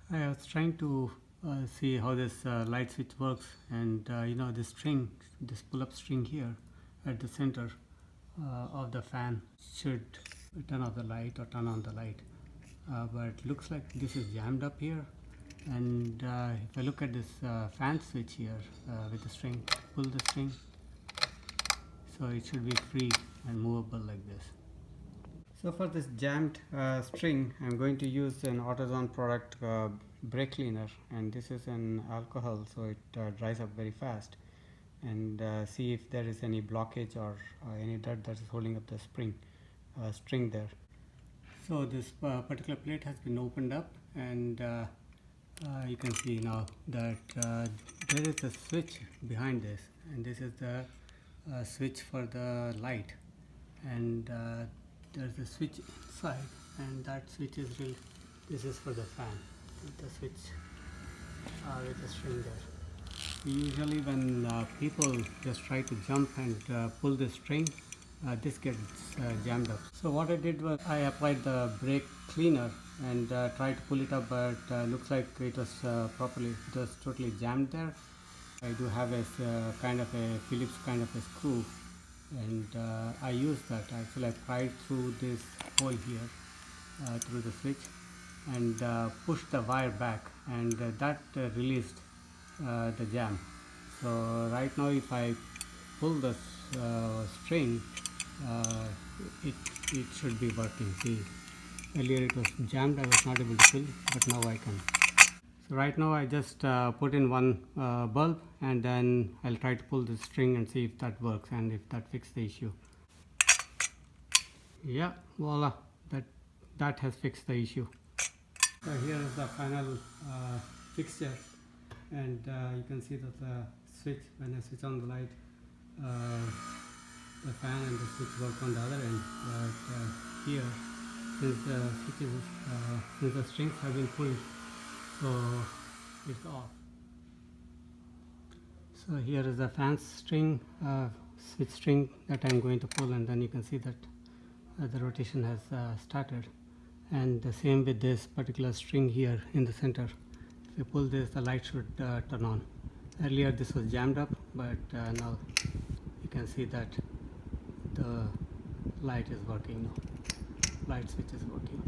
I was trying to see how this light switch works, and this string, this pull-up string here at the center of the fan should turn off the light or turn on the light, but it looks like this is jammed up here. And if I look at this fan switch here with the string, pull the string, so it should be free and movable like this. So for this jammed string, I'm going to use an AutoZone product brake cleaner, and this is an alcohol, so it dries up very fast, and see if there is any blockage or any dirt that is holding up the string there. So this particular plate has been opened up, and you can see now that there is a switch behind this, and this is the switch for the light, and there's a switch inside, and that switch is this is for the fan with the switch with the string there. Usually when people just try to jump and pull the string, this gets jammed up. So what I did was I applied the brake cleaner and tried to pull it up, but looks like it was it was totally jammed there. I do have a kind of a Phillips kind of a screw, and I used that. Actually I pried through this hole here through the switch, and pushed the wire back, and that released the jam. So right now if I pull the string, it should be working. See, earlier it was jammed, I was not able to pull, but now I can. So right now I just put in one bulb, and then I'll try to pull the string and see if that works and if that fixes the issue. Yeah, voila, that has fixed the issue. So here is the final fixture, and you can see that the switch, when I switch on the light, the fan and the switch work on the other end, but here, since the strings have been pulled, so it's off. So here is the fan string, switch string that I'm going to pull, and then you can see that the rotation has started. And the same with this particular string here in the center. If you pull this, the light should turn on. Earlier this was jammed up, but now you can see that the light is working now. Light switch is working.